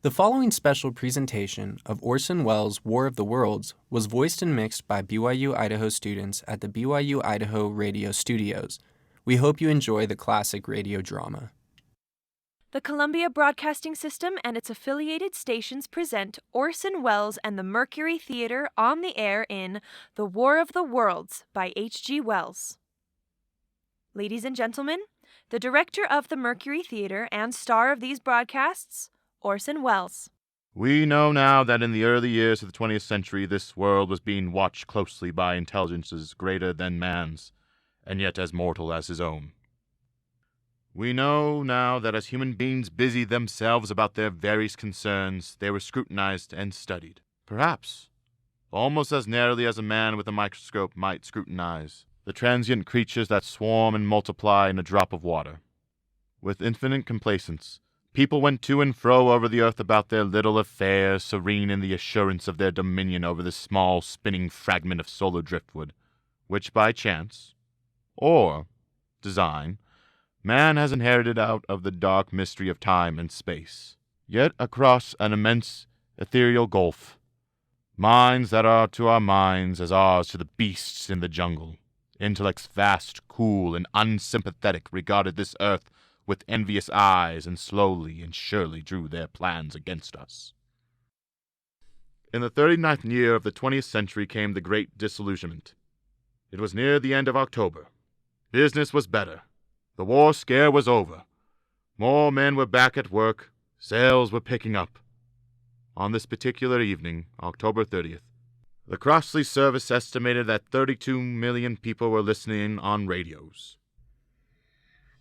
The following special presentation of Orson Welles' War of the Worlds was voiced and mixed by BYU-Idaho students at the BYU-Idaho radio studios. We hope you enjoy the classic radio drama. The Columbia Broadcasting System and its affiliated stations present Orson Welles and the Mercury Theater on the air in The War of the Worlds by H.G. Wells. Ladies and gentlemen, the director of the Mercury Theater and star of these broadcasts, Orson Welles. We know now that in the early years of the 20th century, this world was being watched closely by intelligences greater than man's, and yet as mortal as his own. We know now that as human beings busied themselves about their various concerns, they were scrutinized and studied, perhaps almost as narrowly as a man with a microscope might scrutinize the transient creatures that swarm and multiply in a drop of water. With infinite complacence, people went to and fro over the earth about their little affairs, serene in the assurance of their dominion over this small spinning fragment of solar driftwood, which by chance, or design, man has inherited out of the dark mystery of time and space. Yet across an immense ethereal gulf, minds that are to our minds as ours to the beasts in the jungle, intellects vast, cool, and unsympathetic regarded this earth with envious eyes, and slowly and surely drew their plans against us. In the 39th year of the 20th century came the great disillusionment. It was near the end of October. Business was better. The war scare was over. More men were back at work. Sales were picking up. On this particular evening, October 30th, the Crossley service estimated that 32 million people were listening on radios.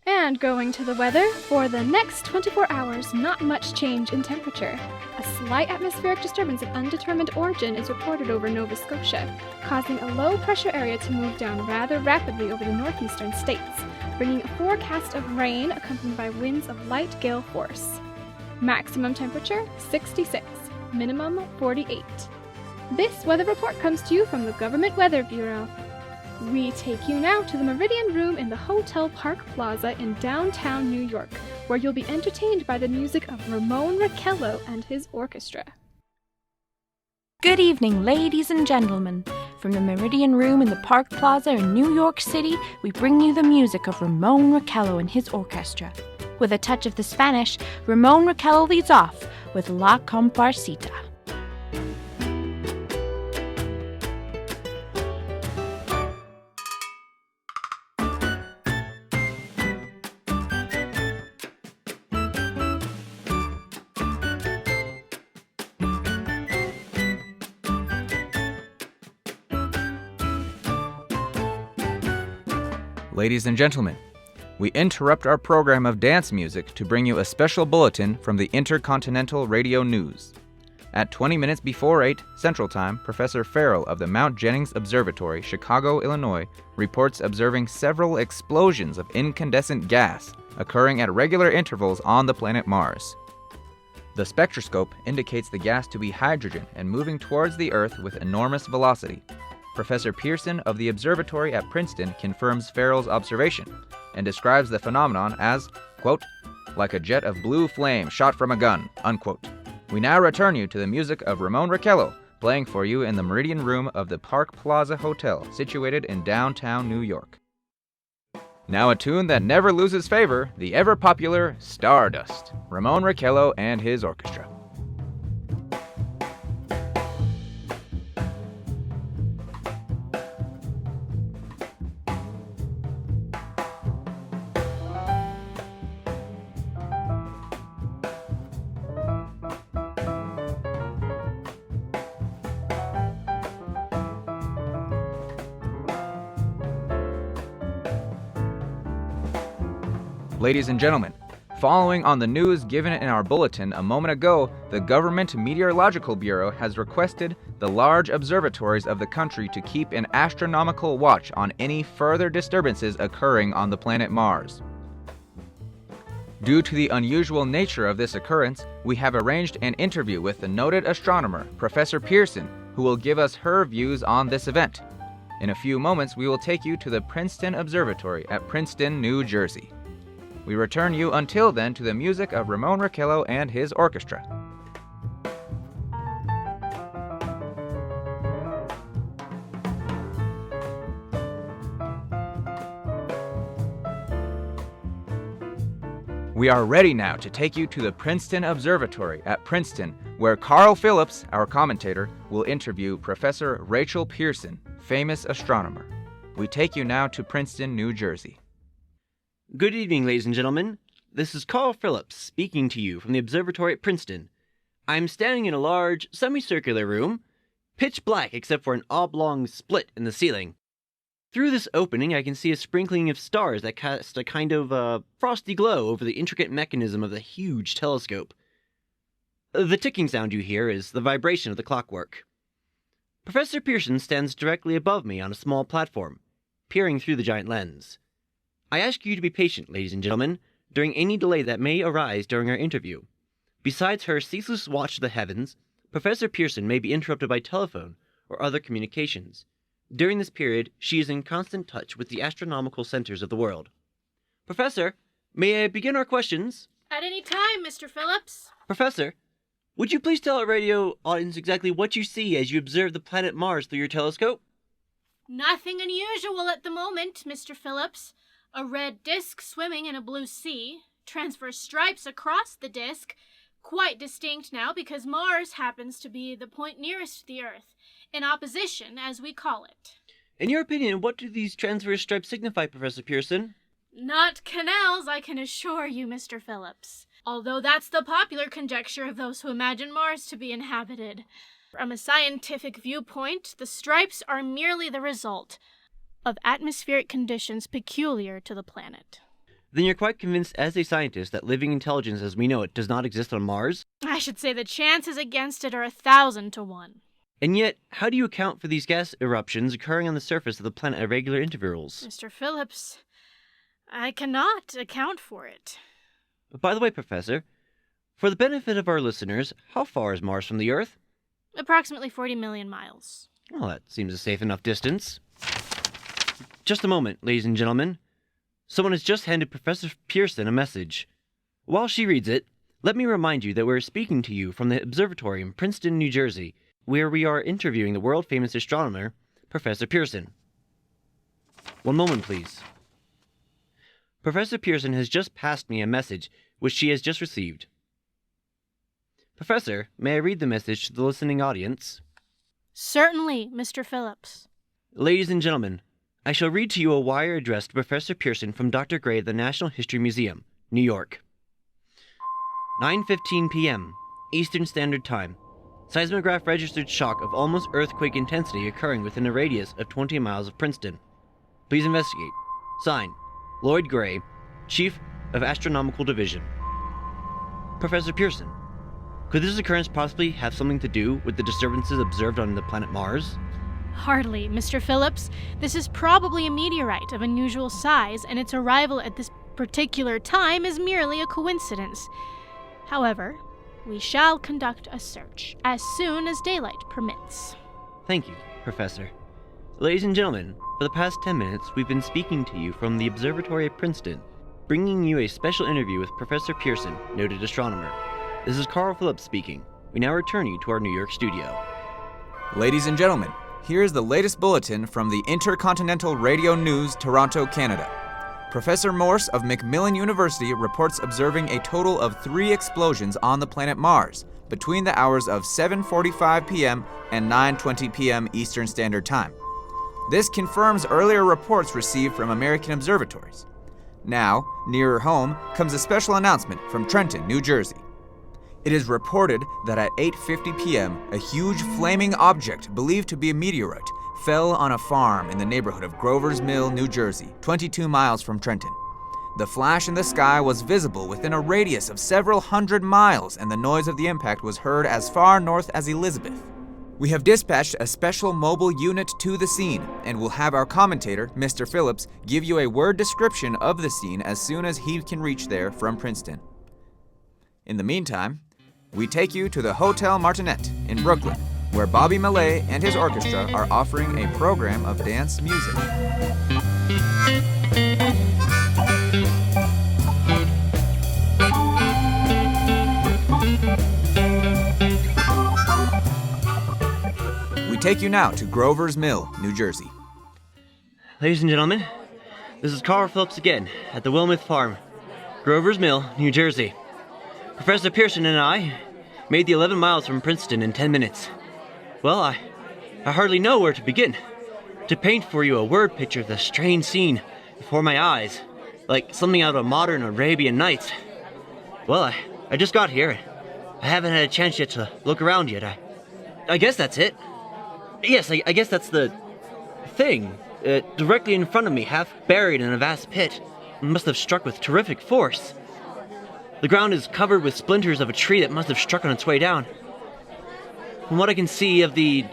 And going to the weather, for the next 24 hours, not much change in temperature. A slight atmospheric disturbance of undetermined origin is reported over Nova Scotia, causing a low-pressure area to move down rather rapidly over the northeastern states, bringing a forecast of rain accompanied by winds of light gale force. Maximum temperature, 66. Minimum, 48. This weather report comes to you from the Government Weather Bureau. We take you now to the Meridian Room in the Hotel Park Plaza in downtown New York, where you'll be entertained by the music of Ramon Raquello and his orchestra. Good evening, ladies and gentlemen. From the Meridian Room in the Park Plaza in New York City, we bring you the music of Ramon Raquello and his orchestra. With a touch of the Spanish, Ramon Raquello leads off with La Comparsita. Ladies and gentlemen, we interrupt our program of dance music to bring you a special bulletin from the Intercontinental Radio News. At 20 minutes before 8 Central Time, Professor Farrell of the Mount Jennings Observatory, Chicago, Illinois, reports observing several explosions of incandescent gas occurring at regular intervals on the planet Mars. The spectroscope indicates the gas to be hydrogen and moving towards the Earth with enormous velocity. Professor Pierson of the observatory at Princeton confirms Farrell's observation and describes the phenomenon as, quote, like a jet of blue flame shot from a gun, unquote. We now return you to the music of Ramon Raquello, playing for you in the Meridian Room of the Park Plaza Hotel, situated in downtown New York. Now a tune that never loses favor, the ever-popular Stardust, Ramon Raquello and his orchestra. Ladies and gentlemen, following on the news given in our bulletin a moment ago, the Government Meteorological Bureau has requested the large observatories of the country to keep an astronomical watch on any further disturbances occurring on the planet Mars. Due to the unusual nature of this occurrence, we have arranged an interview with the noted astronomer, Professor Pierson, who will give us her views on this event. In a few moments, we will take you to the Princeton Observatory at Princeton, New Jersey. We return you until then to the music of Ramon Raquello and his orchestra. We are ready now to take you to the Princeton Observatory at Princeton, where Carl Phillips, our commentator, will interview Professor Rachel Pierson, famous astronomer. We take you now to Princeton, New Jersey. Good evening, ladies and gentlemen. This is Carl Phillips speaking to you from the observatory at Princeton. I'm standing in a large, semicircular room, pitch black except for an oblong split in the ceiling. Through this opening, I can see a sprinkling of stars that cast a kind of frosty glow over the intricate mechanism of the huge telescope. The ticking sound you hear is the vibration of the clockwork. Professor Pierson stands directly above me on a small platform, peering through the giant lens. I ask you to be patient, ladies and gentlemen, during any delay that may arise during our interview. Besides her ceaseless watch of the heavens, Professor Pierson may be interrupted by telephone or other communications. During this period, she is in constant touch with the astronomical centers of the world. Professor, may I begin our questions? At any time, Mr. Phillips. Professor, would you please tell our radio audience exactly what you see as you observe the planet Mars through your telescope? Nothing unusual at the moment, Mr. Phillips. A red disk swimming in a blue sea, transverse stripes across the disk, quite distinct now because Mars happens to be the point nearest the Earth, in opposition, as we call it. In your opinion, what do these transverse stripes signify, Professor Pierson? Not canals, I can assure you, Mr. Phillips. Although that's the popular conjecture of those who imagine Mars to be inhabited. From a scientific viewpoint, the stripes are merely the result of atmospheric conditions peculiar to the planet. Then you're quite convinced as a scientist that living intelligence as we know it does not exist on Mars? I should say the chances against it are 1,000 to 1. And yet, how do you account for these gas eruptions occurring on the surface of the planet at regular intervals? Mr. Phillips, I cannot account for it. By the way, Professor, for the benefit of our listeners, how far is Mars from the Earth? Approximately 40 million miles. Well, that seems a safe enough distance. Just a moment, ladies and gentlemen. Someone has just handed Professor Pierson a message. While she reads it, let me remind you that we're speaking to you from the observatory in Princeton, New Jersey, where we are interviewing the world-famous astronomer, Professor Pierson. One moment, please. Professor Pierson has just passed me a message which she has just received. Professor, may I read the message to the listening audience? Certainly, Mr. Phillips. Ladies and gentlemen, I shall read to you a wire addressed to Professor Pierson from Dr. Gray at the National History Museum, New York. 9:15 p.m., Eastern Standard Time. Seismograph registered shock of almost earthquake intensity occurring within a radius of 20 miles of Princeton. Please investigate. Signed, Lloyd Gray, Chief of Astronomical Division. Professor Pierson, could this occurrence possibly have something to do with the disturbances observed on the planet Mars? Hardly, Mr. Phillips. This is probably a meteorite of unusual size, and its arrival at this particular time is merely a coincidence. However, we shall conduct a search as soon as daylight permits. Thank you, Professor. Ladies and gentlemen, for the past 10 minutes, we've been speaking to you from the observatory at Princeton, bringing you a special interview with Professor Pierson, noted astronomer. This is Carl Phillips speaking. We now return you to our New York studio. Ladies and gentlemen, here's the latest bulletin from the Intercontinental Radio News, Toronto, Canada. Professor Morse of Macmillan University reports observing a total of 3 explosions on the planet Mars between the hours of 7:45 p.m. and 9:20 p.m. Eastern Standard Time. This confirms earlier reports received from American observatories. Now, nearer home, comes a special announcement from Trenton, New Jersey. It is reported that at 8:50 p.m., a huge flaming object believed to be a meteorite fell on a farm in the neighborhood of Grover's Mill, New Jersey, 22 miles from Trenton. The flash in the sky was visible within a radius of several hundred miles, and the noise of the impact was heard as far north as Elizabeth. We have dispatched a special mobile unit to the scene, and will have our commentator, Mr. Phillips, give you a word description of the scene as soon as he can reach there from Princeton. In the meantime, we take you to the Hotel Martinet in Brooklyn, where Bobby Mallet and his orchestra are offering a program of dance music. We take you now to Grover's Mill, New Jersey. Ladies and gentlemen, this is Carl Phillips again at the Wilmuth farm. Grover's Mill, New Jersey. Professor Pierson and I made the 11 miles from Princeton in 10 minutes. Well, I hardly know where to begin. To paint for you a word picture of the strange scene before my eyes, like something out of a modern Arabian Nights. Well, I just got here. I haven't had a chance yet to look around yet. I guess that's it. Yes, I guess that's the thing. Directly in front of me, half buried in a vast pit. It must have struck with terrific force. The ground is covered with splinters of a tree that must have struck on its way down. From what I can see of the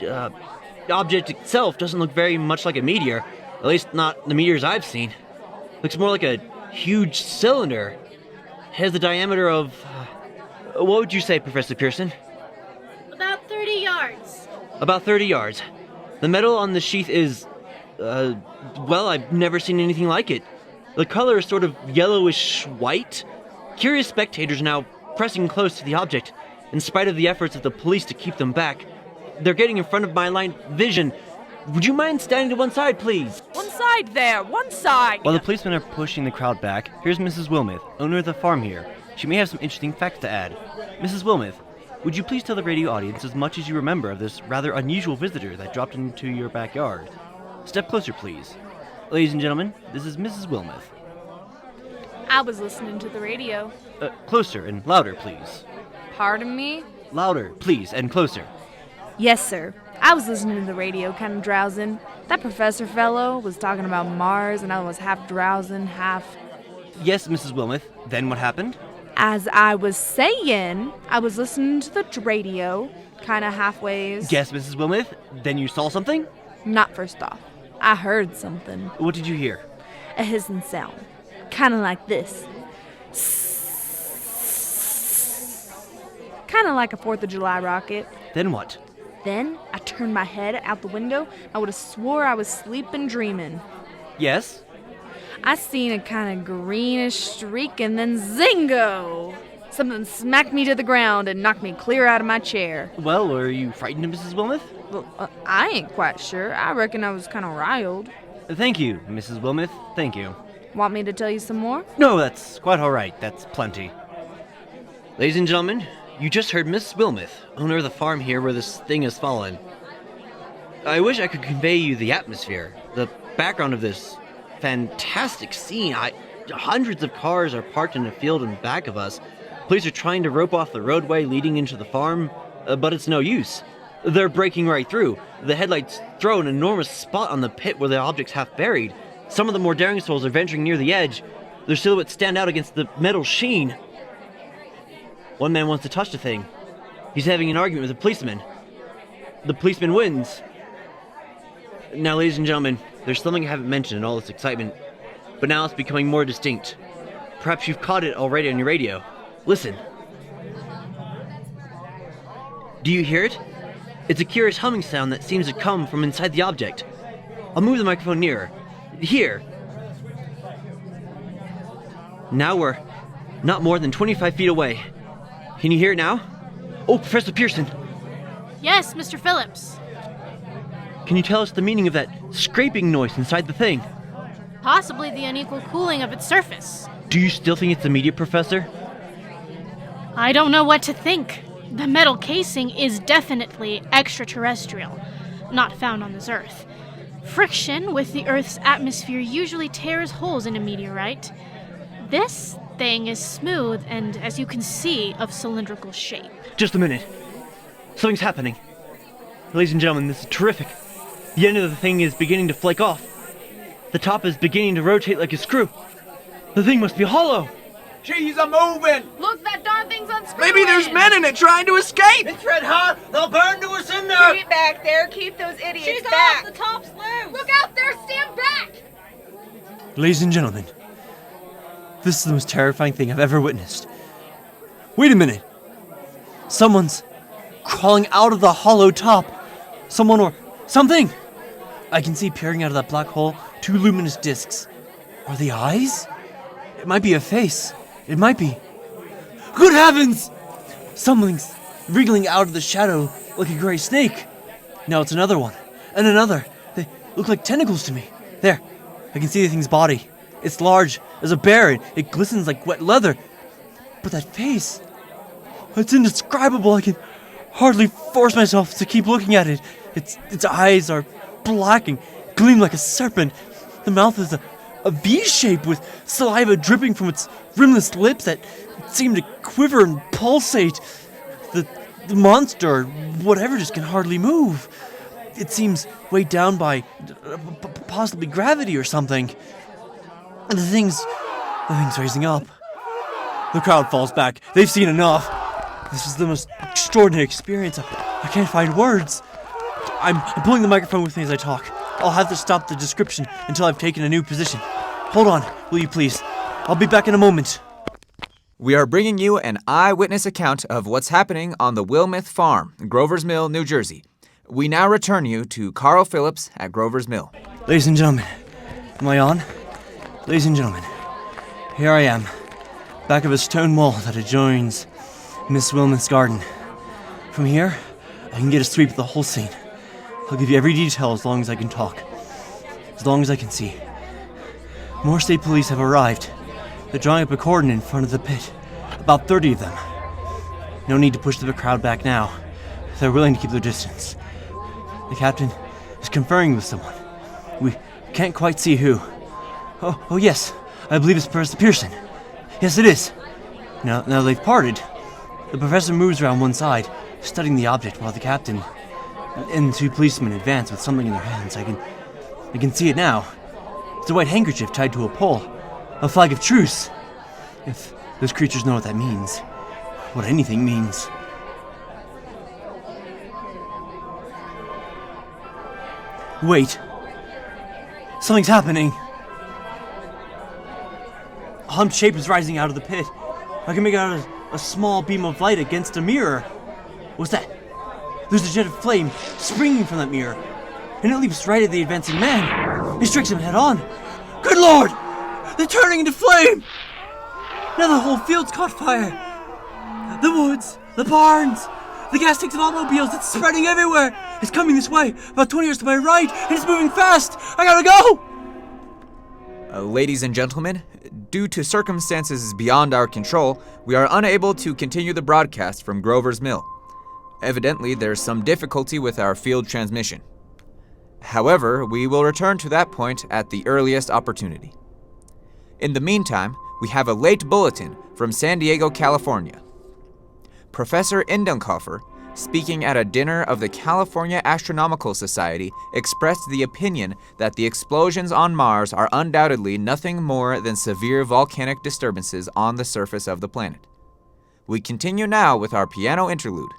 object itself, doesn't look very much like a meteor. At least not the meteors I've seen. Looks more like a huge cylinder. It has the diameter of... what would you say, Professor Pierson? About 30 yards. About 30 yards. The metal on the sheath is... well, I've never seen anything like it. The color is sort of yellowish white. Curious spectators are now pressing close to the object, in spite of the efforts of the police to keep them back. They're getting in front of my line of vision. Would you mind standing to one side, please? One side there, one side! While the policemen are pushing the crowd back, here's Mrs. Wilmuth, owner of the farm here. She may have some interesting facts to add. Mrs. Wilmuth, would you please tell the radio audience as much as you remember of this rather unusual visitor that dropped into your backyard? Step closer, please. Ladies and gentlemen, this is Mrs. Wilmuth. I was listening to the radio. Closer and louder, please. Pardon me? Louder, please, and closer. Yes, sir. I was listening to the radio, kind of drowsing. That professor fellow was talking about Mars, and I was half drowsing, half... Yes, Mrs. Wilmuth. Then what happened? As I was saying, I was listening to the radio, kind of halfways. Yes, Mrs. Wilmuth. Then you saw something? Not first off. I heard something. What did you hear? A hissing sound. Kind of like this. Kind of like a 4th of July rocket. Then what? Then I turned my head out the window. I would have swore I was sleeping dreaming. Yes? I seen a kind of greenish streak and then zingo! Something smacked me to the ground and knocked me clear out of my chair. Well, were you frightened, Mrs. Wilmuth? Well, I ain't quite sure. I reckon I was kind of riled. Thank you, Mrs. Wilmuth. Thank you. Want me to tell you some more? No, that's quite all right. That's plenty. Ladies and gentlemen, you just heard Miss Wilmuth, owner of the farm here where this thing has fallen. I wish I could convey you the atmosphere, the background of this fantastic scene. Hundreds of cars are parked in a field in back of us. Police are trying to rope off the roadway leading into the farm, but it's no use. They're breaking right through. The headlights throw an enormous spot on the pit where the object's half buried. Some of the more daring souls are venturing near the edge. Their silhouettes stand out against the metal sheen. One man wants to touch the thing. He's having an argument with a policeman. The policeman wins. Now, ladies and gentlemen, there's something I haven't mentioned in all this excitement, but now it's becoming more distinct. Perhaps you've caught it already on your radio. Listen. Do you hear it? It's a curious humming sound that seems to come from inside the object. I'll move the microphone nearer. Here. Now we're not more than 25 feet away. Can you hear it now? Oh, Professor Pierson. Yes, Mr. Phillips. Can you tell us the meaning of that scraping noise inside the thing? Possibly the unequal cooling of its surface. Do you still think it's a meteor, Professor? I don't know what to think. The metal casing is definitely extraterrestrial, not found on this Earth. Friction with the Earth's atmosphere usually tears holes in a meteorite. This thing is smooth and, as you can see, of cylindrical shape. Just a minute. Something's happening. Ladies and gentlemen, this is terrific. The end of the thing is beginning to flake off. The top is beginning to rotate like a screw. The thing must be hollow. She's a-moving! Look, that darn thing's unscrewing! Maybe there's men in it trying to escape! It's red hot! They'll burn to us in there! Get back there! Keep those idiots She's back! off! The top's loose! Look out there! Stand back! Ladies and gentlemen, this is the most terrifying thing I've ever witnessed. Wait a minute. Someone's crawling out of the hollow top. Someone or something. I can see peering out of that black hole 2 luminous discs. Are they eyes? It might be a face. It might be. Good heavens! Something's wriggling out of the shadow like a gray snake. Now it's another one. And another. They look like tentacles to me. There. I can see the thing's body. It's large as a bear. It glistens like wet leather. But that face, it's indescribable. I can hardly force myself to keep looking at it. Its eyes are black and gleam like a serpent. The mouth is a V shape with saliva dripping from its rimless lips that seem to quiver and pulsate. The monster, or whatever, just can hardly move. It seems weighed down by possibly gravity or something. And the thing's raising up. The crowd falls back. They've seen enough. This is the most extraordinary experience. I can't find words. I'm pulling the microphone with me as I talk. I'll have to stop the description until I've taken a new position. Hold on, will you please? I'll be back in a moment. We are bringing you an eyewitness account of what's happening on the Wilmuth farm, Grover's Mill, New Jersey. We now return you to Carl Phillips at Grover's Mill. Ladies and gentlemen, am I on? Ladies and gentlemen, here I am, back of a stone wall that adjoins Miss Wilmuth's garden. From here, I can get a sweep of the whole scene. I'll give you every detail as long as I can talk, as long as I can see. More state police have arrived. They're drawing up a cordon in front of the pit, about 30 of them. No need to push the crowd back now. They're willing to keep their distance. The captain is conferring with someone. We can't quite see who. Oh yes, I believe it's Professor Pierson. Yes, it is. Now they've parted. The professor moves around one side, studying the object, while the captain and the two policemen advance with something in their hands. I can see it now. It's a white handkerchief tied to a pole, a flag of truce. If those creatures know what that means, what anything means. Wait. Something's happening. A humped shape is rising out of the pit. I can make out a small beam of light against a mirror. What's that? There's a jet of flame springing from that mirror, and it leaps right at the advancing man. It strikes him head on. Good Lord! They're turning into flame! Now the whole field's caught fire. The woods, the barns, the gas tanks of automobiles, it's spreading everywhere. It's coming this way, about 20 yards to my right, and it's moving fast. I gotta go! Ladies and gentlemen, due to circumstances beyond our control, we are unable to continue the broadcast from Grover's Mill. Evidently, there's some difficulty with our field transmission. However, we will return to that point at the earliest opportunity. In the meantime, we have a late bulletin from San Diego, California. Professor Indenkoffer, speaking at a dinner of the California Astronomical Society, expressed the opinion that the explosions on Mars are undoubtedly nothing more than severe volcanic disturbances on the surface of the planet. We continue now with our piano interlude.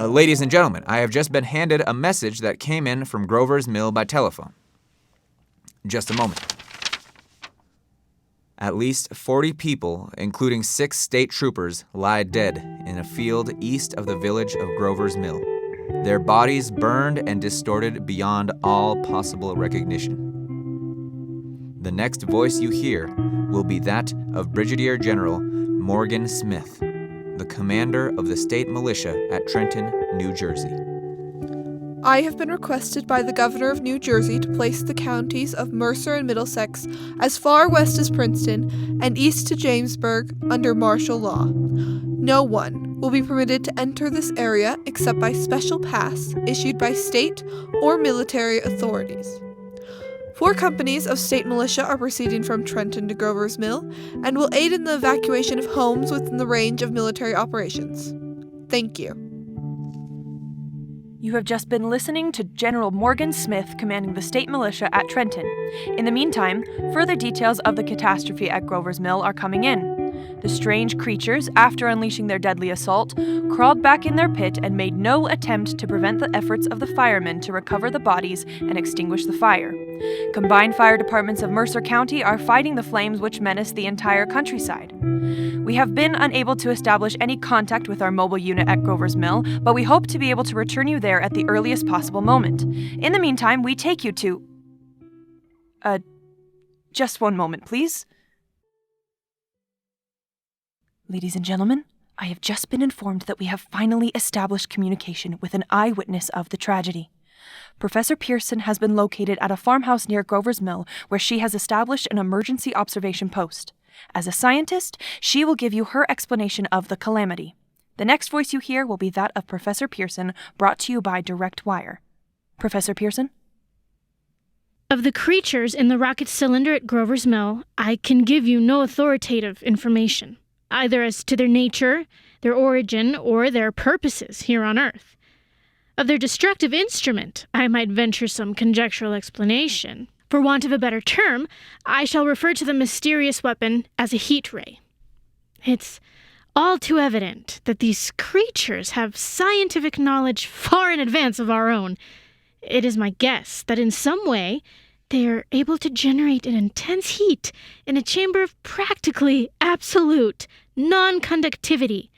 Ladies and gentlemen, I have just been handed a message that came in from Grover's Mill by telephone. Just a moment. At least 40 people, including 6 state troopers, lie dead in a field east of the village of Grover's Mill, their bodies burned and distorted beyond all possible recognition. The next voice you hear will be that of Brigadier General Morgan Smith, the commander of the state militia at Trenton, New Jersey. I have been requested by the governor of New Jersey to place the counties of Mercer and Middlesex as far west as Princeton and east to Jamesburg under martial law. No one will be permitted to enter this area except by special pass issued by state or military authorities. 4 companies of state militia are proceeding from Trenton to Grover's Mill and will aid in the evacuation of homes within the range of military operations. Thank you. You have just been listening to General Morgan Smith commanding the state militia at Trenton. In the meantime, further details of the catastrophe at Grover's Mill are coming in. The strange creatures, after unleashing their deadly assault, crawled back in their pit and made no attempt to prevent the efforts of the firemen to recover the bodies and extinguish the fire. Combined fire departments of Mercer County are fighting the flames which menace the entire countryside. We have been unable to establish any contact with our mobile unit at Grover's Mill, but we hope to be able to return you there at the earliest possible moment. In the meantime, we take you to... Just one moment, please. Ladies and gentlemen, I have just been informed that we have finally established communication with an eyewitness of the tragedy. Professor Pierson has been located at a farmhouse near Grover's Mill where she has established an emergency observation post. As a scientist, she will give you her explanation of the calamity. The next voice you hear will be that of Professor Pierson, brought to you by Direct Wire. Professor Pierson? Of the creatures in the rocket cylinder at Grover's Mill, I can give you no authoritative information, either as to their nature, their origin, or their purposes here on Earth. Of their destructive instrument, I might venture some conjectural explanation. For want of a better term, I shall refer to the mysterious weapon as a heat ray. It's all too evident that these creatures have scientific knowledge far in advance of our own. It is my guess that in some way they are able to generate an intense heat in a chamber of practically absolute non-conductivity.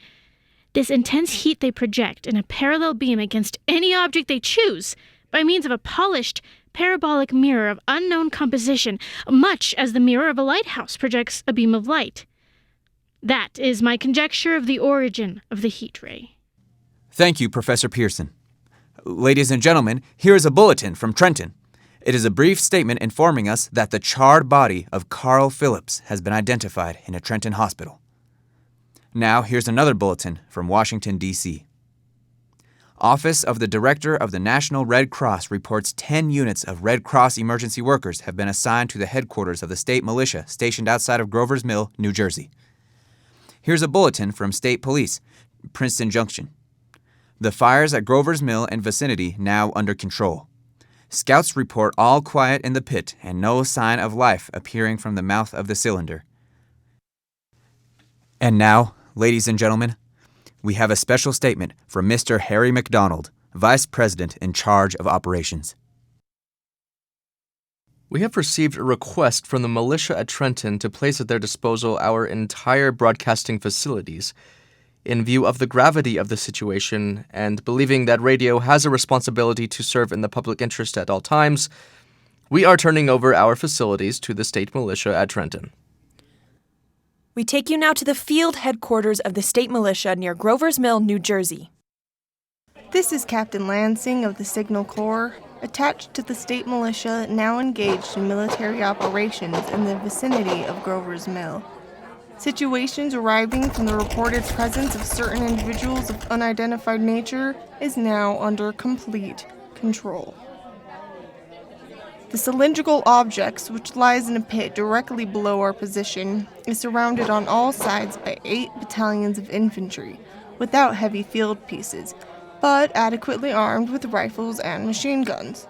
This intense heat they project in a parallel beam against any object they choose by means of a polished parabolic mirror of unknown composition, much as the mirror of a lighthouse projects a beam of light. That is my conjecture of the origin of the heat ray. Thank you, Professor Pierson. Ladies and gentlemen, here is a bulletin from Trenton. It is a brief statement informing us that the charred body of Carl Phillips has been identified in a Trenton hospital. Now, here's another bulletin from Washington, D.C. Office of the Director of the National Red Cross reports 10 units of Red Cross emergency workers have been assigned to the headquarters of the state militia stationed outside of Grover's Mill, New Jersey. Here's a bulletin from State Police, Princeton Junction. The fires at Grover's Mill and vicinity now under control. Scouts report all quiet in the pit and no sign of life appearing from the mouth of the cylinder. And now, ladies and gentlemen, we have a special statement from Mr. Harry McDonald, Vice President in charge of operations. We have received a request from the militia at Trenton to place at their disposal our entire broadcasting facilities. In view of the gravity of the situation and believing that radio has a responsibility to serve in the public interest at all times, we are turning over our facilities to the state militia at Trenton. We take you now to the field headquarters of the state militia near Grover's Mill, New Jersey. This is Captain Lansing of the Signal Corps, attached to the state militia now engaged in military operations in the vicinity of Grover's Mill. Situations arising from the reported presence of certain individuals of unidentified nature is now under complete control. The cylindrical object, which lies in a pit directly below our position, is surrounded on all sides by 8 battalions of infantry, without heavy field pieces, but adequately armed with rifles and machine guns.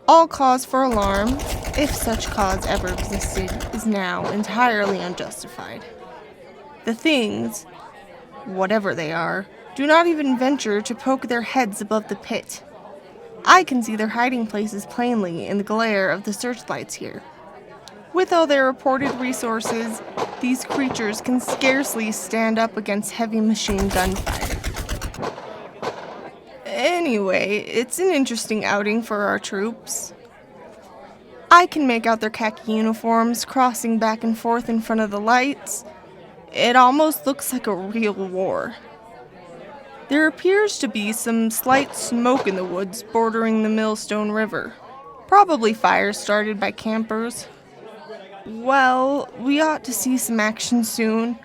All cause for alarm, if such cause ever existed, is now entirely unjustified. The things, whatever they are, do not even venture to poke their heads above the pit. I can see their hiding places plainly in the glare of the searchlights here. With all their reported resources, these creatures can scarcely stand up against heavy machine gun fire. Anyway, it's an interesting outing for our troops. I can make out their khaki uniforms crossing back and forth in front of the lights. It almost looks like a real war. There appears to be some slight smoke in the woods bordering the Millstone River. Probably fires started by campers. Well, we ought to see some action soon.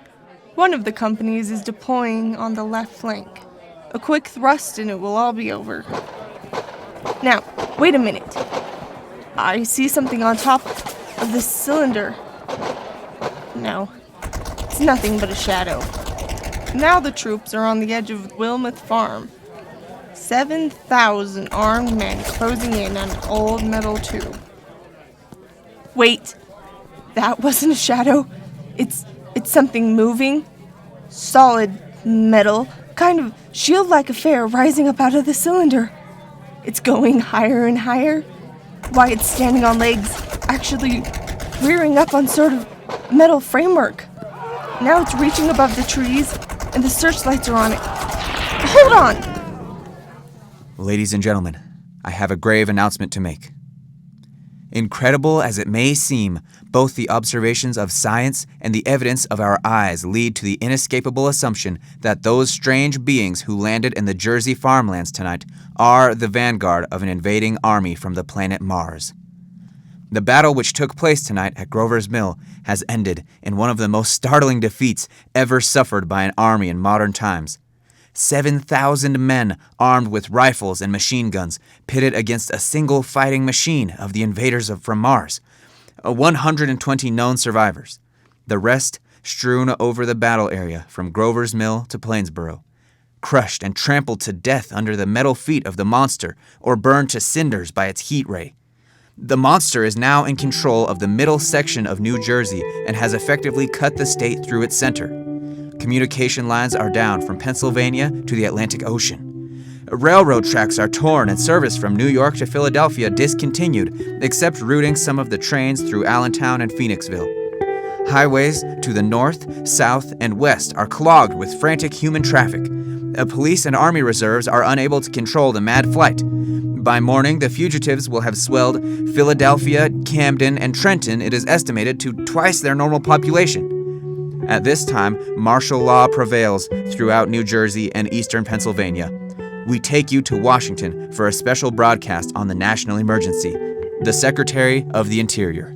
One of the companies is deploying on the left flank. A quick thrust and it will all be over. Now, wait a minute. I see something on top of this cylinder. No, it's nothing but a shadow. Now the troops are on the edge of Wilmuth Farm. 7,000 armed men closing in on an old metal tube. Wait, that wasn't a shadow. It's something moving. Solid metal, kind of shield-like affair rising up out of the cylinder. It's going higher and higher. Why, it's standing on legs, actually rearing up on sort of metal framework. Now it's reaching above the trees, and the searchlights are on it. Hold on! Ladies and gentlemen, I have a grave announcement to make. Incredible as it may seem, both the observations of science and the evidence of our eyes lead to the inescapable assumption that those strange beings who landed in the Jersey farmlands tonight are the vanguard of an invading army from the planet Mars. The battle which took place tonight at Grover's Mill has ended in one of the most startling defeats ever suffered by an army in modern times. 7,000 men armed with rifles and machine guns pitted against a single fighting machine of the invaders from Mars. 120 known survivors. The rest strewn over the battle area from Grover's Mill to Plainsboro, crushed and trampled to death under the metal feet of the monster or burned to cinders by its heat ray. The monster is now in control of the middle section of New Jersey and has effectively cut the state through its center. Communication lines are down from Pennsylvania to the Atlantic Ocean. Railroad tracks are torn and service from New York to Philadelphia discontinued, except routing some of the trains through Allentown and Phoenixville. Highways to the north, south, and west are clogged with frantic human traffic. Police and Army reserves are unable to control the mad flight. By morning, the fugitives will have swelled Philadelphia, Camden, and Trenton, it is estimated, to twice their normal population. At this time, martial law prevails throughout New Jersey and eastern Pennsylvania. We take you to Washington for a special broadcast on the national emergency. The Secretary of the Interior.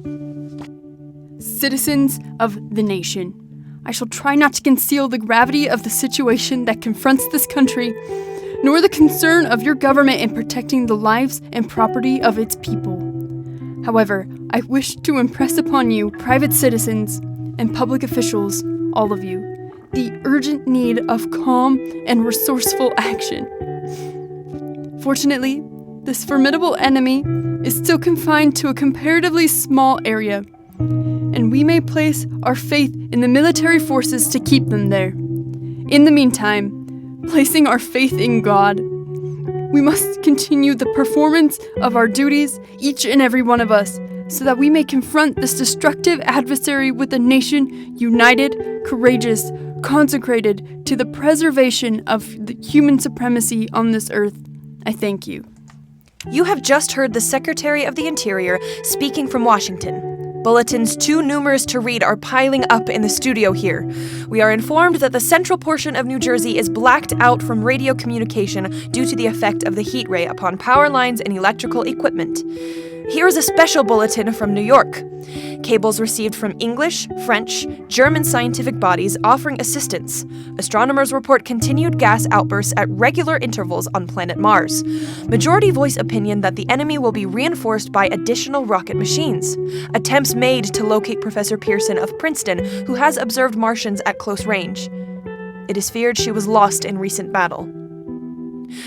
Citizens of the nation, I shall try not to conceal the gravity of the situation that confronts this country, nor the concern of your government in protecting the lives and property of its people. However, I wish to impress upon you, private citizens and public officials, all of you, the urgent need of calm and resourceful action. Fortunately, this formidable enemy is still confined to a comparatively small area, and we may place our faith in the military forces to keep them there. In the meantime, placing our faith in God, we must continue the performance of our duties, each and every one of us, so that we may confront this destructive adversary with a nation united, courageous, consecrated to the preservation of the human supremacy on this earth. I thank you. You have just heard the Secretary of the Interior speaking from Washington. Bulletins too numerous to read are piling up in the studio here. We are informed that the central portion of New Jersey is blacked out from radio communication due to the effect of the heat ray upon power lines and electrical equipment. Here is a special bulletin from New York. Cables received from English, French, German scientific bodies offering assistance. Astronomers report continued gas outbursts at regular intervals on planet Mars. Majority voice opinion that the enemy will be reinforced by additional rocket machines. Attempts made to locate Professor Pierson of Princeton, who has observed Martians at close range. It is feared she was lost in recent battle.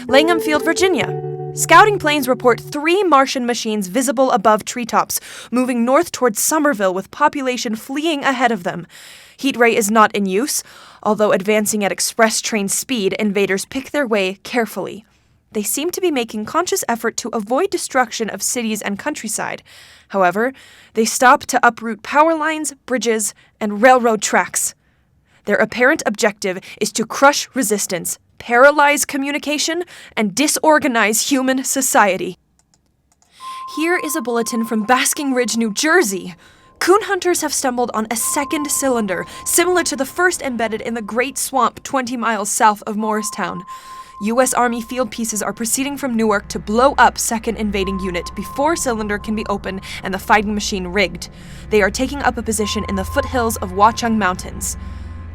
Langham Field, Virginia. Scouting planes report 3 Martian machines visible above treetops, moving north towards Somerville with population fleeing ahead of them. Heat ray is not in use. Although advancing at express train speed, invaders pick their way carefully. They seem to be making conscious effort to avoid destruction of cities and countryside. However, they stop to uproot power lines, bridges, and railroad tracks. Their apparent objective is to crush resistance, paralyze communication, and disorganize human society. Here is a bulletin from Basking Ridge, New Jersey. Coon hunters have stumbled on a second cylinder, similar to the first embedded in the Great Swamp 20 miles south of Morristown. U.S. Army field pieces are proceeding from Newark to blow up second invading unit before cylinder can be opened and the fighting machine rigged. They are taking up a position in the foothills of Watchung Mountains.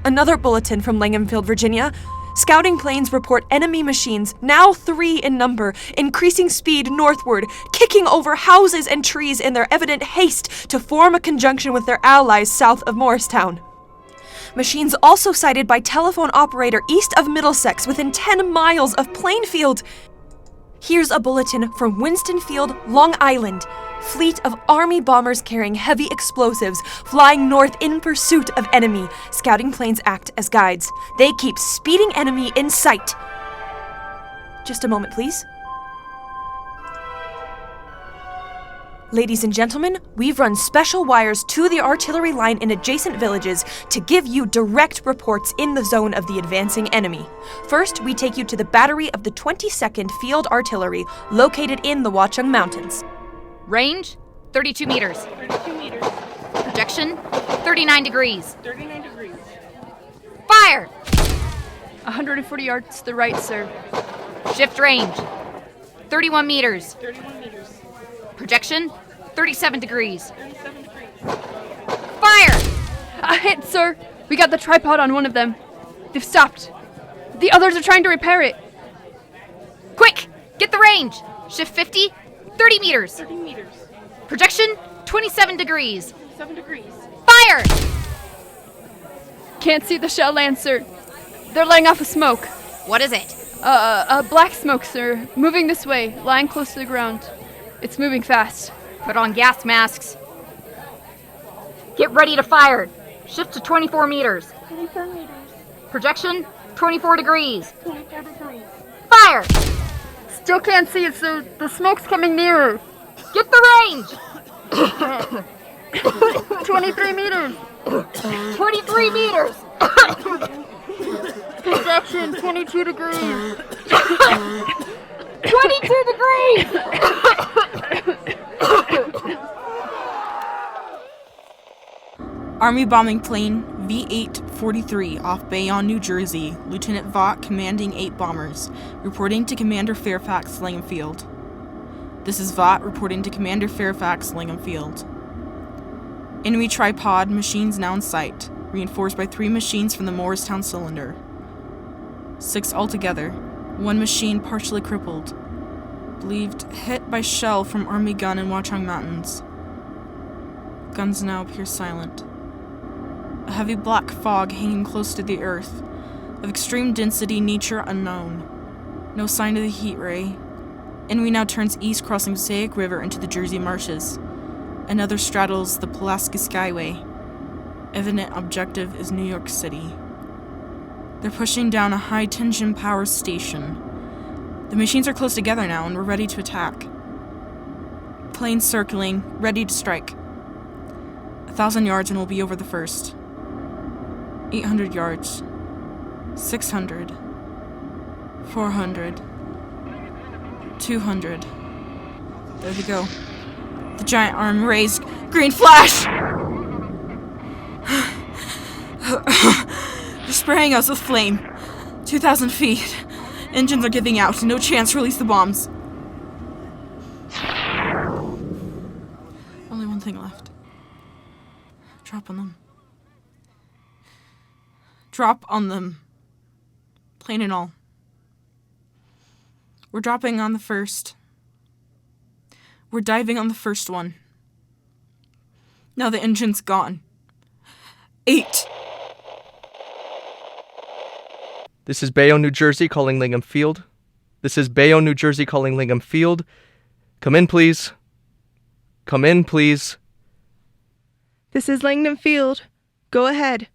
Another bulletin from Langhamfield, Virginia. Scouting planes report enemy machines, now 3 in number, increasing speed northward, kicking over houses and trees in their evident haste to form a conjunction with their allies south of Morristown. Machines also sighted by telephone operator east of Middlesex within 10 miles of Plainfield. Here's a bulletin from Winston Field, Long Island. Fleet of Army bombers carrying heavy explosives flying north in pursuit of enemy. Scouting planes act as guides. They keep speeding enemy in sight. Just a moment, please. Ladies and gentlemen, we've run special wires to the artillery line in adjacent villages to give you direct reports in the zone of the advancing enemy. First, we take you to the battery of the 22nd Field Artillery, located in the Watchung Mountains. Range 32 meters. 32 meters. Projection, 39 degrees. 39 degrees. Fire! 140 yards to the right, sir. Shift range, 31 meters. 31 meters. Projection, 37 degrees. 37 degrees. Fire! A hit, sir. We got the tripod on one of them. They've stopped. The others are trying to repair it. Quick! Get the range! Shift 50, 30 meters. 30 meters. Projection, 27 degrees. 7 degrees. Fire! Can't see the shell land, sir. They're letting off a smoke. What is it? Black smoke, sir. Moving this way, lying close to the ground. It's moving fast. Put on gas masks. Get ready to fire. Shift to 24 meters. 24 meters. Projection, 24 degrees. 24 degrees. Fire! Still can't see it, sir. The smoke's coming nearer. Get the range! 23 meters. 23 meters! Projection, 22 degrees. 22 degrees! Army bombing plane V-843 off Bayonne, New Jersey. Lieutenant Vaught commanding 8 bombers. Reporting to Commander Fairfax, Langham Field. This is Vaught reporting to Commander Fairfax, Langham Field. Enemy tripod machines now in sight. Reinforced by 3 machines from the Morristown cylinder. 6 altogether. 1 machine partially crippled. Believed hit by shell from Army gun in Watchung Mountains. Guns now appear silent. A heavy black fog hanging close to the earth. Of extreme density, nature unknown. No sign of the heat ray. Enemy now turns east, crossing Passaic River into the Jersey marshes. Another straddles the Pulaski Skyway. Evident objective is New York City. They're pushing down a high-tension power station. The machines are close together now, and we're ready to attack. Planes circling, ready to strike. 1,000 yards and we'll be over the first. 800 yards. 600. 400. 200. There they go. The giant arm raised. Green flash! They're spraying us with flame. 2,000 feet. Engines are giving out. No chance to release the bombs. Only one thing left. Drop on them. Drop on them. Plane and all. We're dropping on the first. We're diving on the first one. Now the engine's gone. 8. This is Bayonne, New Jersey, calling Langham Field. This is Bayonne, New Jersey, calling Langham Field. Come in, please. Come in, please. This is Langham Field. Go ahead.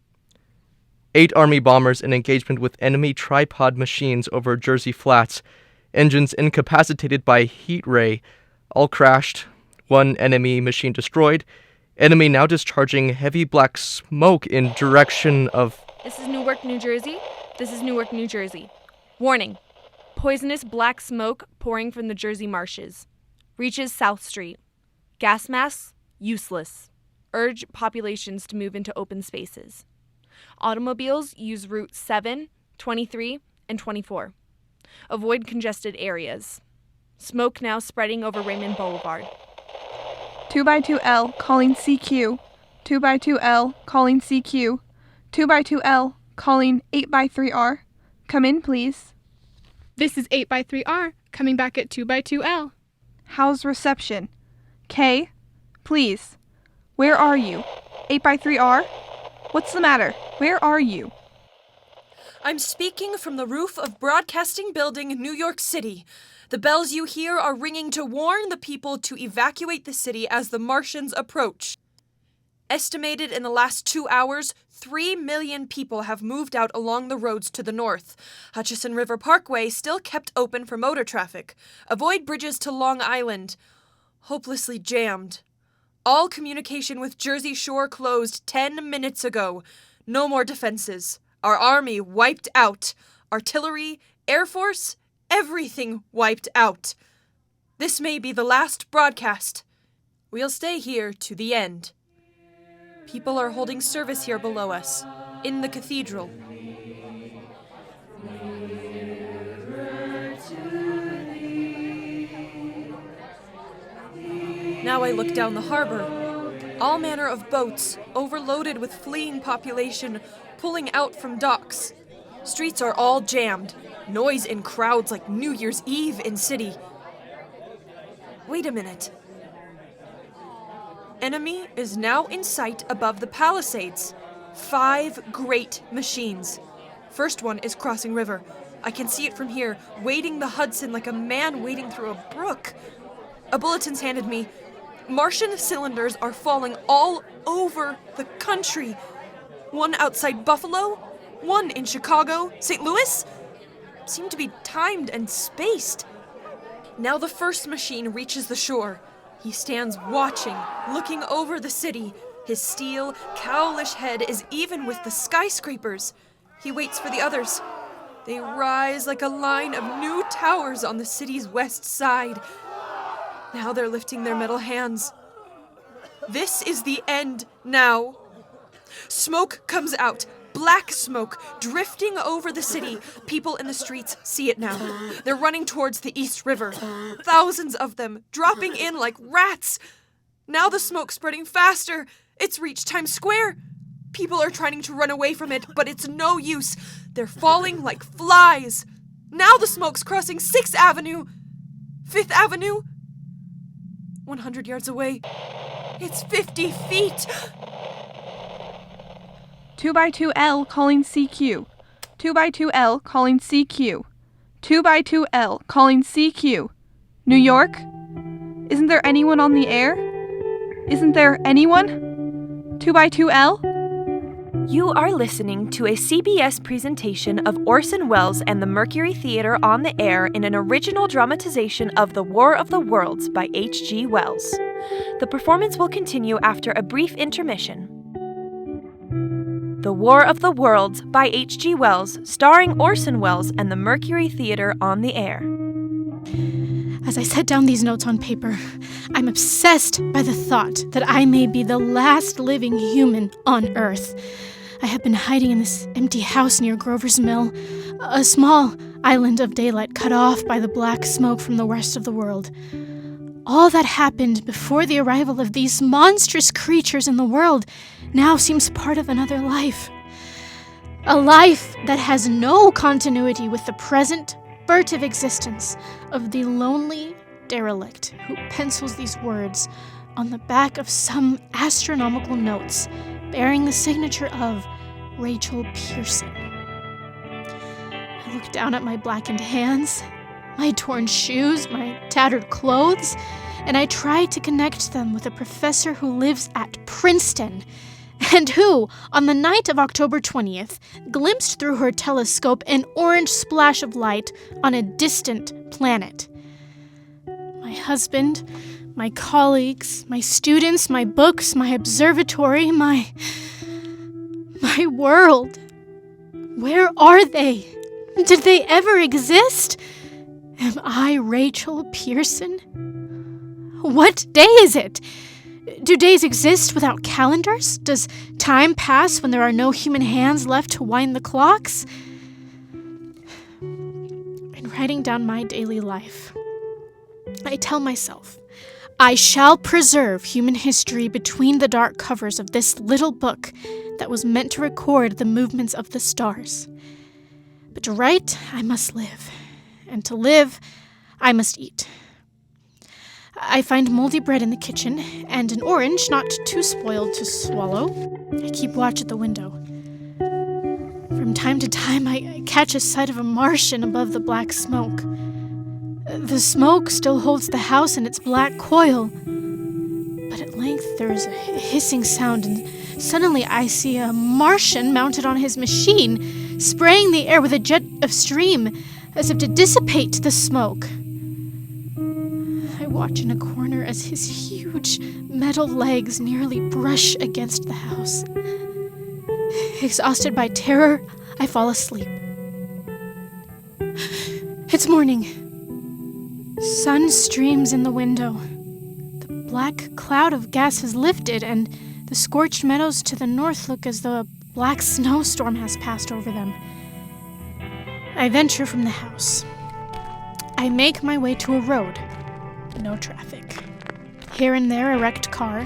8 Army bombers in engagement with enemy tripod machines over Jersey Flats. Engines incapacitated by heat ray. All crashed. 1 enemy machine destroyed. Enemy now discharging heavy black smoke in direction of... This is Newark, New Jersey. This is Newark, New Jersey. Warning. Poisonous black smoke pouring from the Jersey marshes. Reaches South Street. Gas masks, useless. Urge populations to move into open spaces. Automobiles use routes 7, 23, and 24. Avoid congested areas. Smoke now spreading over Raymond Boulevard. 2x2L calling CQ. 2x2L calling CQ. 2x2L calling 8x3R. Come in, please. This is 8x3R, coming back at 2x2L. How's reception? K, please. Where are you? 8x3R? What's the matter? Where are you? I'm speaking from the roof of Broadcasting Building, New York City. The bells you hear are ringing to warn the people to evacuate the city as the Martians approach. Estimated in the last 2 hours, 3 million people have moved out along the roads to the north. Hutchison River Parkway still kept open for motor traffic. Avoid bridges to Long Island. Hopelessly jammed. All communication with Jersey Shore closed 10 minutes ago. No more defenses. Our army wiped out. Artillery, Air Force, everything wiped out. This may be the last broadcast. We'll stay here to the end. People are holding service here below us, in the cathedral. Now I look down the harbor. All manner of boats, overloaded with fleeing population, pulling out from docks. Streets are all jammed. Noise in crowds like New Year's Eve in city. Wait a minute. Enemy is now in sight above the palisades. 5 great machines. First one is crossing river. I can see it from here, wading the Hudson like a man wading through a brook. A bulletin's handed me. Martian cylinders are falling all over the country. One outside Buffalo, one in Chicago, St. Louis. Seem to be timed and spaced. Now the first machine reaches the shore. He stands watching, looking over the city. His steel, cowlish head is even with the skyscrapers. He waits for the others. They rise like a line of new towers on the city's west side. Now they're lifting their metal hands. This is the end now. Smoke comes out. Black smoke drifting over the city. People in the streets see it now. They're running towards the East River. Thousands of them dropping in like rats. Now the smoke's spreading faster. It's reached Times Square. People are trying to run away from it, but it's no use. They're falling like flies. Now the smoke's crossing 6th Avenue. 5th Avenue. 100 yards away. It's 50 feet. 2x2L calling CQ. 2x2L calling CQ. 2x2L calling CQ. New York? Isn't there anyone on the air? Isn't there anyone? 2x2L? You are listening to a CBS presentation of Orson Welles and the Mercury Theater on the Air in an original dramatization of The War of the Worlds by H.G. Wells. The performance will continue after a brief intermission. The War of the Worlds by H.G. Wells, starring Orson Welles and the Mercury Theater on the Air. As I set down these notes on paper, I'm obsessed by the thought that I may be the last living human on Earth. I have been hiding in this empty house near Grover's Mill, a small island of daylight cut off by the black smoke from the rest of the world. All that happened before the arrival of these monstrous creatures in the world now seems part of another life. A life that has no continuity with the present, furtive existence of the lonely derelict who pencils these words on the back of some astronomical notes bearing the signature of Rachel Pierson. I look down at my blackened hands, my torn shoes, my tattered clothes, and I try to connect them with a professor who lives at Princeton, and who, on the night of October 20th, glimpsed through her telescope an orange splash of light on a distant planet. My husband, my colleagues, my students, my books, my observatory, my world. Where are they? Did they ever exist? Am I Rachel Pierson? What day is it? Do days exist without calendars? Does time pass when there are no human hands left to wind the clocks? In writing down my daily life, I tell myself, I shall preserve human history between the dark covers of this little book that was meant to record the movements of the stars. But to write, I must live. And to live, I must eat. I find moldy bread in the kitchen, and an orange not too spoiled to swallow. I keep watch at the window. From time to time, I catch a sight of a Martian above the black smoke. The smoke still holds the house in its black coil, but at length there is a hissing sound, and suddenly I see a Martian mounted on his machine, spraying the air with a jet of steam, as if to dissipate the smoke. I watch in a corner as his huge metal legs nearly brush against the house. Exhausted by terror, I fall asleep. It's morning. Sun streams in the window. The black cloud of gas has lifted, and the scorched meadows to the north look as though a black snowstorm has passed over them. I venture from the house. I make my way to a road. No traffic. Here and there a wrecked car,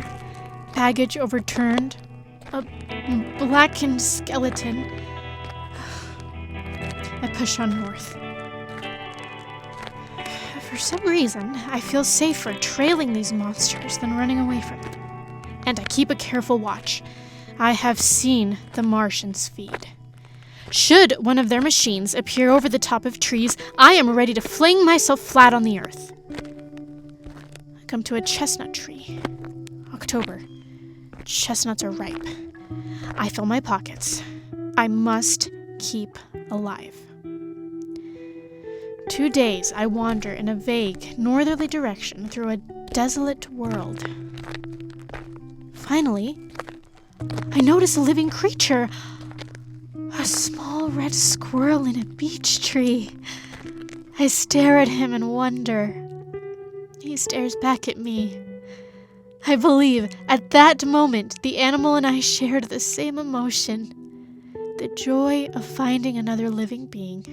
baggage overturned, a blackened skeleton. I push on north. For some reason, I feel safer trailing these monsters than running away from them. And I keep a careful watch. I have seen the Martians feed. Should one of their machines appear over the top of trees, I am ready to fling myself flat on the earth. I come to a chestnut tree. October. Chestnuts are ripe. I fill my pockets. I must keep alive. 2 days I wander in a vague, northerly direction through a desolate world. Finally, I notice a living creature. A small red squirrel in a beech tree. I stare at him in wonder. He stares back at me. I believe at that moment the animal and I shared the same emotion, the joy of finding another living being.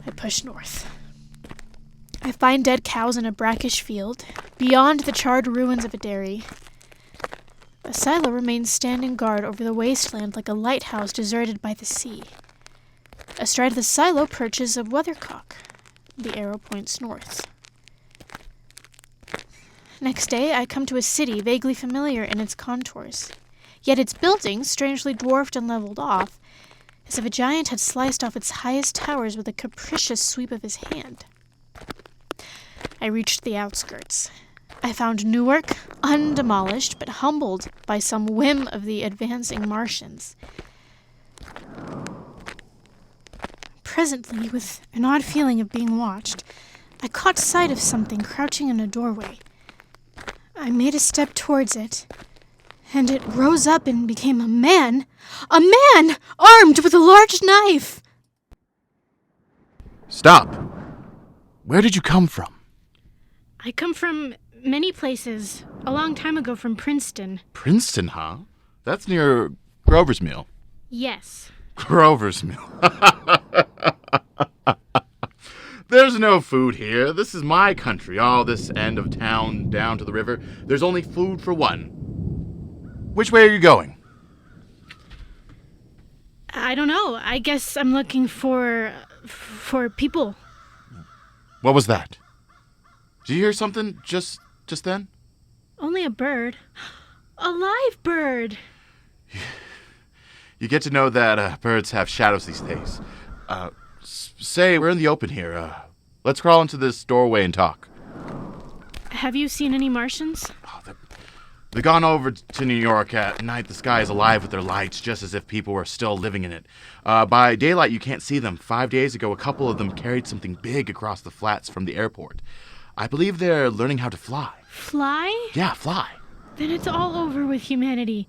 I push north. I find dead cows in a brackish field, beyond the charred ruins of a dairy. A silo remains standing guard over the wasteland like a lighthouse deserted by the sea. Astride the silo perches a weathercock. The arrow points north. Next day, I come to a city vaguely familiar in its contours. Yet its buildings, strangely dwarfed and leveled off, as if a giant had sliced off its highest towers with a capricious sweep of his hand. I reached the outskirts. I found Newark, undemolished, but humbled by some whim of the advancing Martians. Presently, with an odd feeling of being watched, I caught sight of something crouching in a doorway. I made a step towards it, and it rose up and became a man! A man! Armed with a large knife! Stop! Where did you come from? I come from many places. A long time ago from Princeton. Princeton, huh? That's near Grover's Mill. Yes. Grover's Mill. There's no food here. This is my country. All this end of town down to the river. There's only food for one. Which way are you going? I don't know. I guess I'm looking for people. What was that? Did you hear something just then? Only a bird. A live bird! You get to know that birds have shadows these days. Say, we're in the open here. Let's crawl into this doorway and talk. Have you seen any Martians? They've gone over to New York at night. The sky is alive with their lights, just as if people were still living in it. By daylight, you can't see them. 5 days ago, a couple of them carried something big across the flats from the airport. I believe they're learning how to fly. Fly? Yeah, fly. Then it's all over with humanity.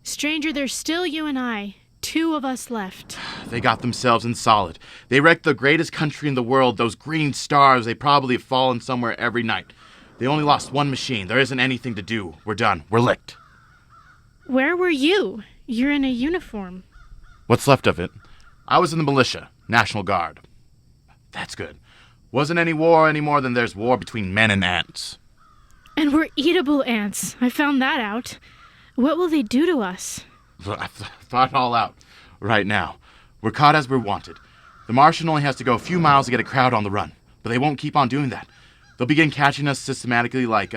Stranger, there's still you and I. 2 of us left. They got themselves in solid. They wrecked the greatest country in the world. Those green stars, they probably have fallen somewhere every night. They only lost one machine. There isn't anything to do. We're done. We're licked. Where were you? You're in a uniform. What's left of it? I was in the militia, National Guard. That's good. Wasn't any war any more than there's war between men and ants. And we're eatable ants. I found that out. What will they do to us? I've thought it all out right now. We're caught as we're wanted. The Martian only has to go a few miles to get a crowd on the run, but they won't keep on doing that. They'll begin catching us systematically, like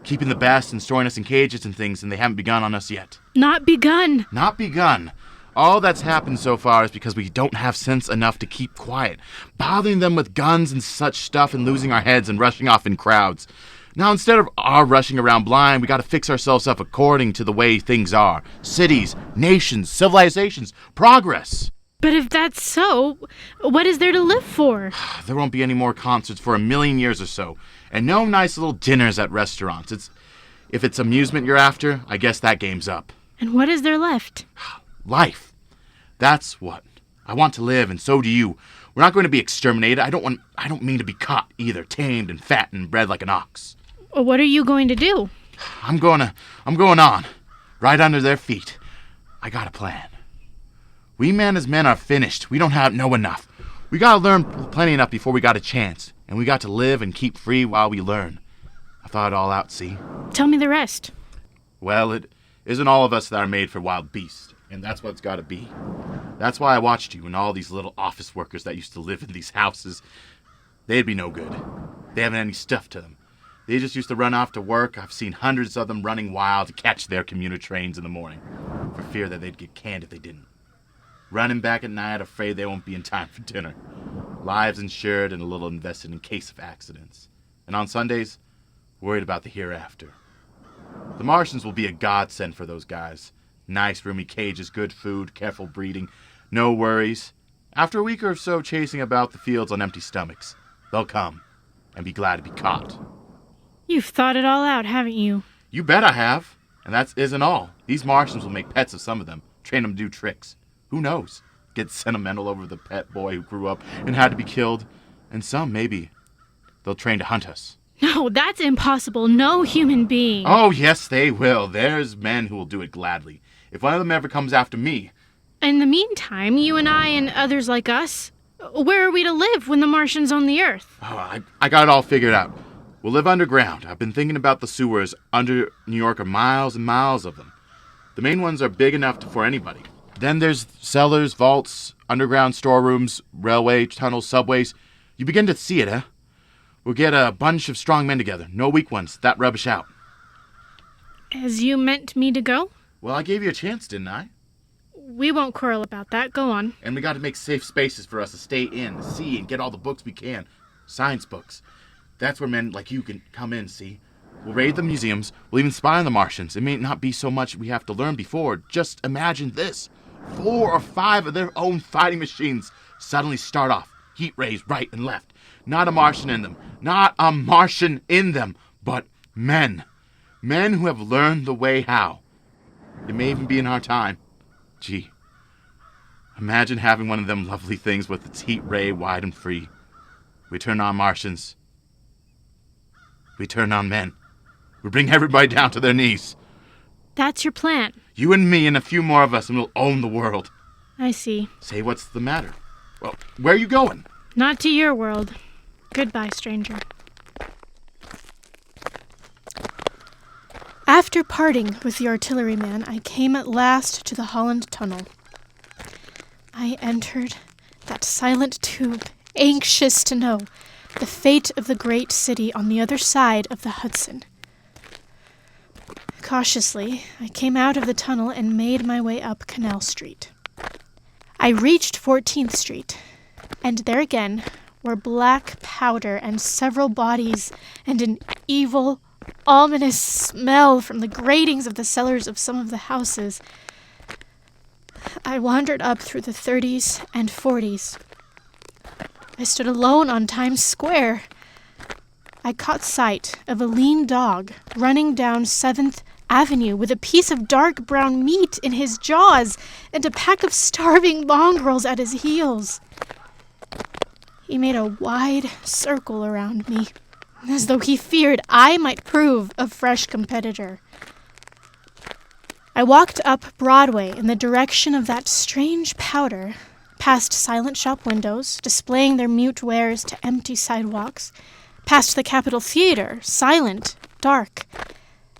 keeping the best and storing us in cages and things, and they haven't begun on us yet. Not begun. Not begun. All that's happened so far is because we don't have sense enough to keep quiet, bothering them with guns and such stuff and losing our heads and rushing off in crowds. Now, instead of our rushing around blind, we got to fix ourselves up according to the way things are. Cities, nations, civilizations, progress. But if that's so, what is there to live for? There won't be any more concerts for 1,000,000 years or so, and no nice little dinners at restaurants. If it's amusement you're after, I guess that game's up. And what is there left? Life. That's what. I want to live, and so do you. We're not going to be exterminated. I don't mean to be caught either, tamed and fat and bred like an ox. What are you going to do? I'm going on, right under their feet. I got a plan. We men as men are finished. We don't know enough. We got to learn plenty enough before we got a chance, and we got to live and keep free while we learn. I thought it all out, see? Tell me the rest. Well, it isn't all of us that are made for wild beasts, and that's what it's got to be. That's why I watched you and all these little office workers that used to live in these houses. They'd be no good. They haven't any stuff to them. They just used to run off to work. I've seen hundreds of them running wild to catch their commuter trains in the morning, for fear that they'd get canned if they didn't. Running back at night, afraid they won't be in time for dinner. Lives insured and a little invested in case of accidents. And on Sundays, worried about the hereafter. The Martians will be a godsend for those guys. Nice roomy cages, good food, careful breeding, no worries. After a week or so chasing about the fields on empty stomachs, they'll come and be glad to be caught. You've thought it all out, haven't you? You bet I have. And that isn't all. These Martians will make pets of some of them, train them to do tricks. Who knows? Get sentimental over the pet boy who grew up and had to be killed. And some, maybe, they'll train to hunt us. No, that's impossible. No human being. Oh, yes, they will. There's men who will do it gladly. If one of them ever comes after me. In the meantime, you and I and others like us, where are we to live when the Martians own the Earth? Oh, I got it all figured out. We'll live underground. I've been thinking about the sewers under New York are miles and miles of them. The main ones are big enough for anybody. Then there's cellars, vaults, underground storerooms, railway tunnels, subways. You begin to see it, eh? We'll get a bunch of strong men together. No weak ones. That rubbish out. As you meant me to go? Well, I gave you a chance, didn't I? We won't quarrel about that. Go on. And we got to make safe spaces for us to stay in, see, and get all the books we can. Science books. That's where men like you can come in, see? We'll raid the museums. We'll even spy on the Martians. It may not be so much we have to learn before. Just imagine this. 4 or 5 of their own fighting machines suddenly start off. Heat rays right and left. Not a Martian in them. Not a Martian in them. But men. Men who have learned the way how. It may even be in our time. Gee. Imagine having one of them lovely things with its heat ray wide and free. We turn on Martians. We turn on men. We bring everybody down to their knees. That's your plan. You and me and a few more of us, and we'll own the world. I see. Say, what's the matter? Well, where are you going? Not to your world. Goodbye, stranger. After parting with the artilleryman, I came at last to the Holland Tunnel. I entered that silent tube, anxious to know the fate of the great city on the other side of the Hudson. Cautiously, I came out of the tunnel and made my way up Canal Street. I reached 14th Street, and there again were black powder and several bodies and an evil, ominous smell from the gratings of the cellars of some of the houses. I wandered up through the 30s and 40s. I stood alone on Times Square. I caught sight of a lean dog running down 7th Avenue with a piece of dark brown meat in his jaws and a pack of starving mongrels at his heels. He made a wide circle around me, as though he feared I might prove a fresh competitor. I walked up Broadway in the direction of that strange powder, past silent shop windows, displaying their mute wares to empty sidewalks, past the Capitol Theater, silent, dark,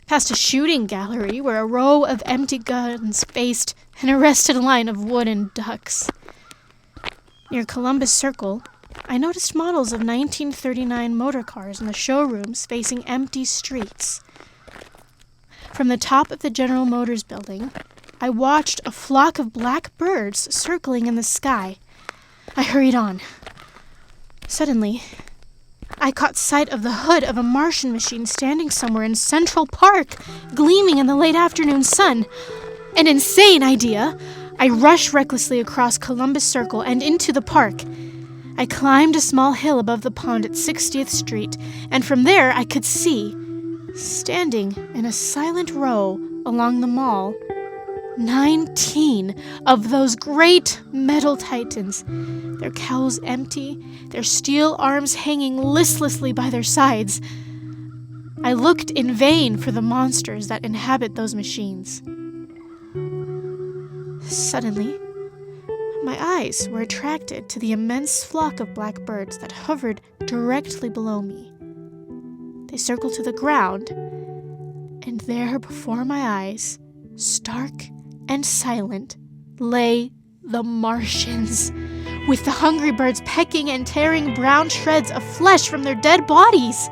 past a shooting gallery where a row of empty guns faced an arrested line of wooden ducks. Near Columbus Circle, I noticed models of 1939 motor cars in the showrooms facing empty streets. From the top of the General Motors building, I watched a flock of black birds circling in the sky. I hurried on. Suddenly, I caught sight of the hood of a Martian machine standing somewhere in Central Park, gleaming in the late afternoon sun. An insane idea! I rushed recklessly across Columbus Circle and into the park. I climbed a small hill above the pond at 60th Street, and from there I could see, standing in a silent row along the mall, 19 of those great metal titans, their cowls empty, their steel arms hanging listlessly by their sides. I looked in vain for the monsters that inhabit those machines. Suddenly, my eyes were attracted to the immense flock of black birds that hovered directly below me. They circled to the ground, and there before my eyes, stark and silent, lay the Martians, with the hungry birds pecking and tearing brown shreds of flesh from their dead bodies.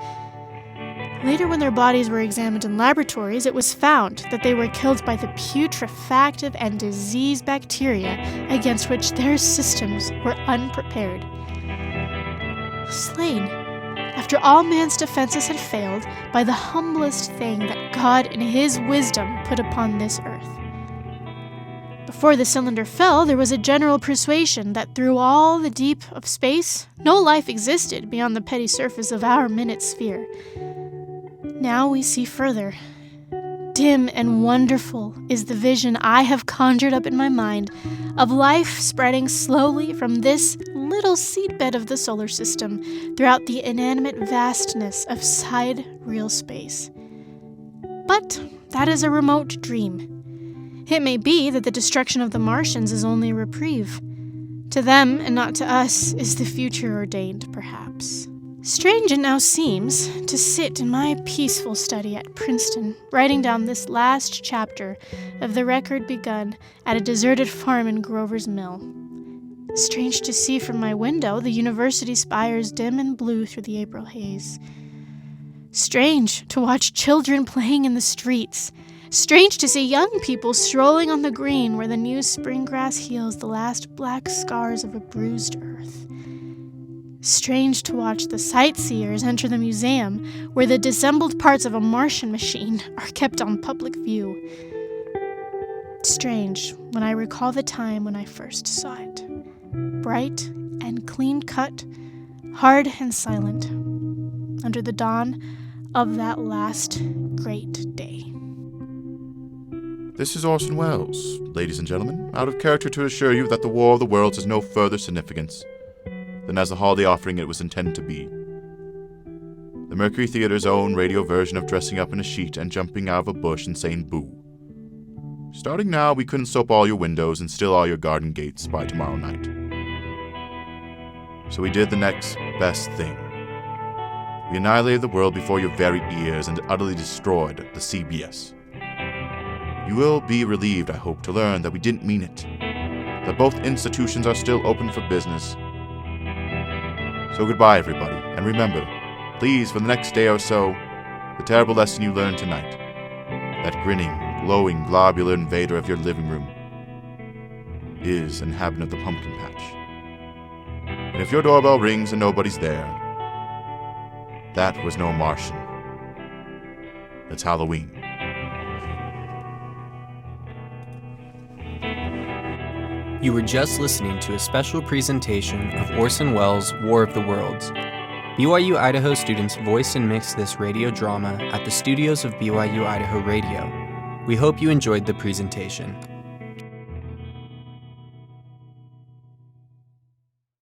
Later, when their bodies were examined in laboratories, it was found that they were killed by the putrefactive and disease bacteria against which their systems were unprepared. Slain, after all man's defenses had failed, by the humblest thing that God in his wisdom put upon this earth. Before the cylinder fell, there was a general persuasion that through all the deep of space, no life existed beyond the petty surface of our minute sphere. Now we see further. Dim and wonderful is the vision I have conjured up in my mind of life spreading slowly from this little seedbed of the solar system throughout the inanimate vastness of sidereal space. But that is a remote dream. It may be that the destruction of the Martians is only a reprieve. To them, and not to us, is the future ordained, perhaps. Strange it now seems to sit in my peaceful study at Princeton, writing down this last chapter of the record begun at a deserted farm in Grover's Mill. Strange to see from my window the university spires dim and blue through the April haze. Strange to watch children playing in the streets. Strange to see young people strolling on the green where the new spring grass heals the last black scars of a bruised earth. Strange to watch the sightseers enter the museum where the dissembled parts of a Martian machine are kept on public view. Strange when I recall the time when I first saw it. Bright and clean-cut, hard and silent, under the dawn of that last great day. This is Orson Welles, ladies and gentlemen, out of character to assure you that the War of the Worlds has no further significance than as the holiday offering it was intended to be. The Mercury Theater's own radio version of dressing up in a sheet and jumping out of a bush and saying boo. Starting now, we couldn't soap all your windows and still all your garden gates by tomorrow night. So we did the next best thing. We annihilated the world before your very ears and utterly destroyed the CBS. You will be relieved, I hope, to learn that we didn't mean it, that both institutions are still open for business. So goodbye, everybody, and remember, please, for the next day or so, the terrible lesson you learned tonight. That grinning, glowing, globular invader of your living room is an inhabitant of the pumpkin patch. And if your doorbell rings and nobody's there, that was no Martian. It's Halloween. You were just listening to a special presentation of Orson Welles' War of the Worlds. BYU-Idaho students voiced and mixed this radio drama at the studios of BYU-Idaho Radio. We hope you enjoyed the presentation.